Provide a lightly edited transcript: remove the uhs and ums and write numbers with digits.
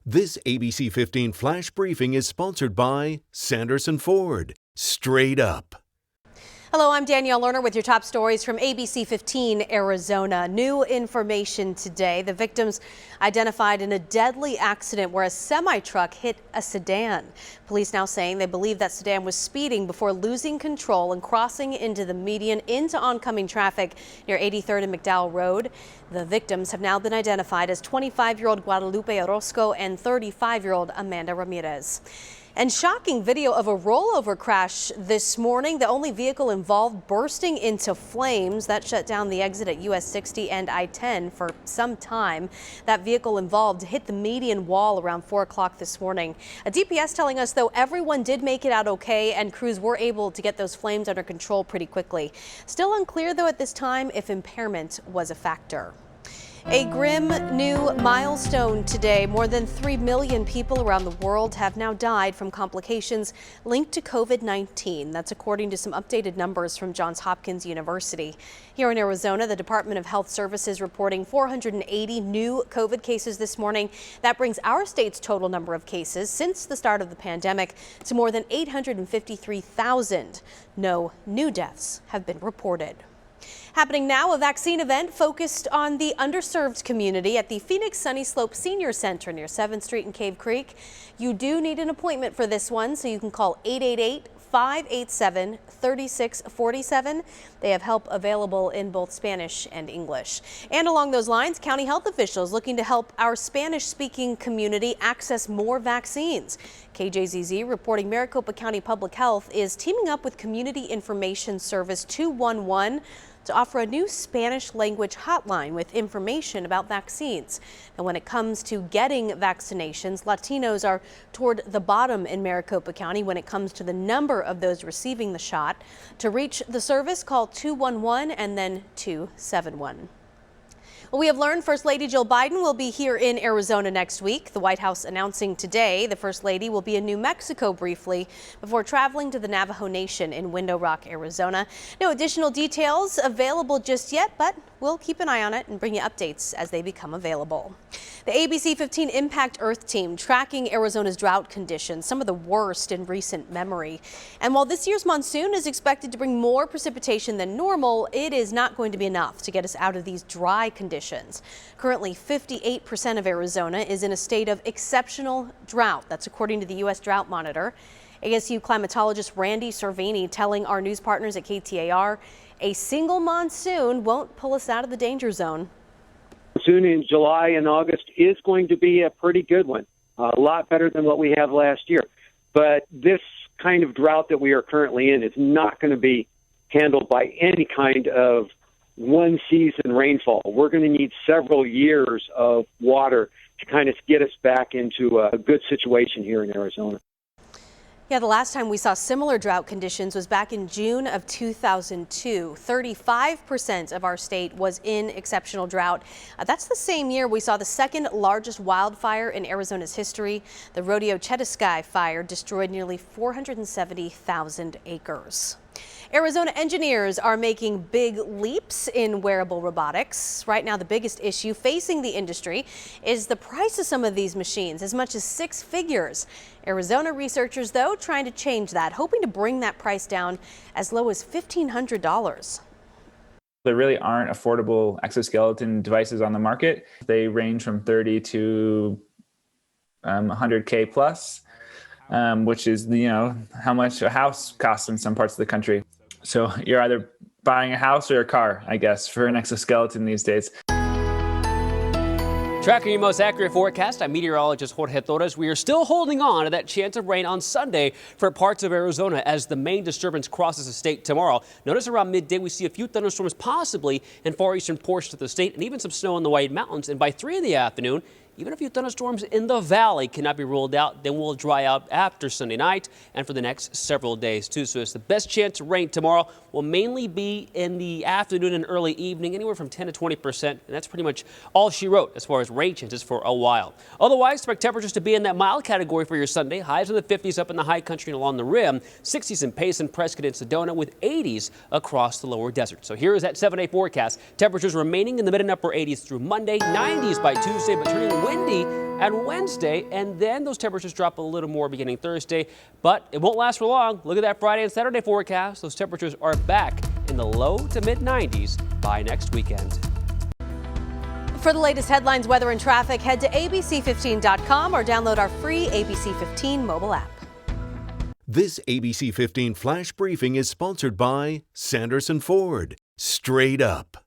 This ABC 15 Flash Briefing is sponsored by Sanderson Ford. Straight up. Hello, I'm Danielle Lerner with your top stories from ABC15 Arizona. New information today. The victims identified in a deadly accident where a semi-truck hit a sedan. Police now saying they believe that sedan was speeding before losing control and crossing into the median into oncoming traffic near 83rd and McDowell Road. The victims have now been identified as 25-year-old Guadalupe Orozco and 35-year-old Amanda Ramirez. And shocking video of a rollover crash this morning. The only vehicle involved bursting into flames. That shut down the exit at US 60 and I-10 for some time. That vehicle involved hit the median wall around 4 o'clock this morning. A DPS telling us, though, everyone did make it out okay and crews were able to get those flames under control pretty quickly. Still unclear, though, at this time if impairment was a factor. A grim new milestone today. More than 3 million people around the world have now died from complications linked to COVID-19. That's according to some updated numbers from Johns Hopkins University. Here in Arizona, the Department of Health Services reporting 480 new COVID cases this morning. That brings our state's total number of cases since the start of the pandemic to more than 853,000. No new deaths have been reported. Happening now, a vaccine event focused on the underserved community at the Phoenix Sunny Slope Senior Center near 7th Street and Cave Creek. You do need an appointment for this one, so you can call 888-587-3647. They have help available in both Spanish and English. And along those lines, county health officials looking to help our Spanish-speaking community access more vaccines. KJZZ reporting Maricopa County Public Health is teaming up with Community Information Service 211 to offer a new Spanish language hotline with information about vaccines. And when it comes to getting vaccinations, Latinos are toward the bottom in Maricopa County when it comes to the number of those receiving the shot. To reach the service, call 211 and then 271. Well, we have learned First Lady Jill Biden will be here in Arizona next week. The White House announcing today the First Lady will be in New Mexico briefly before traveling to the Navajo Nation in Window Rock, Arizona. No additional details available just yet, but we'll keep an eye on it and bring you updates as they become available. The ABC15 Impact Earth team tracking Arizona's drought conditions, some of the worst in recent memory. And while this year's monsoon is expected to bring more precipitation than normal, it is not going to be enough to get us out of these dry conditions. Currently, 58% of Arizona is in a state of exceptional drought. That's according to the U.S. Drought Monitor. ASU climatologist Randy Cervini telling our news partners at KTAR, a single monsoon won't pull us out of the danger zone. Monsoon in July and August is going to be a pretty good one, a lot better than what we have last year. But this kind of drought that we are currently in is not going to be handled by any kind of one season rainfall. We're going to need several years of water to kind of get us back into a good situation here in Arizona. Yeah, the last time we saw similar drought conditions was back in June of 2002. 35% of our state was in exceptional drought. That's the same year we saw the second largest wildfire in Arizona's history. The Rodeo Chetasky fire destroyed nearly 470,000 acres. Arizona engineers are making big leaps in wearable robotics. Right now, the biggest issue facing the industry is the price of some of these machines, as much as 6 figures. Arizona researchers, though, trying to change that, hoping to bring that price down as low as $1,500. There really aren't affordable exoskeleton devices on the market. They range from 30 to 100K plus, which is, how much a house costs in some parts of the country. So you're either buying a house or a car, I guess, for an exoskeleton these days. Tracking your most accurate forecast, I'm meteorologist Jorge Torres. We are still holding on to that chance of rain on Sunday for parts of Arizona as the main disturbance crosses the state tomorrow. Notice around midday we see a few thunderstorms possibly in far eastern portions of the state and even some snow in the White Mountains. And by 3 in the afternoon, even a few thunderstorms in the valley cannot be ruled out. Then we'll dry out after Sunday night and for the next several days, too. So it's the best chance of rain tomorrow will mainly be in the afternoon and early evening, anywhere from 10 to 20%. And that's pretty much all she wrote as far as rain chances for a while. Otherwise, expect temperatures to be in that mild category for your Sunday. Highs in the 50s up in the high country and along the rim. 60s in Payson, Prescott, and Sedona with 80s across the lower desert. So here is that 7-day forecast. Temperatures remaining in the mid and upper 80s through Monday. 90s by Tuesday, but turning windy on Wednesday, and then those temperatures drop a little more beginning Thursday, but it won't last for long. Look at that Friday and Saturday forecast. Those temperatures are back in the low to mid 90s by next weekend. For the latest headlines, weather, and traffic, head to ABC15.com or download our free ABC15 mobile app. This ABC 15 Flash Briefing is sponsored by Sanderson Ford. Straight up.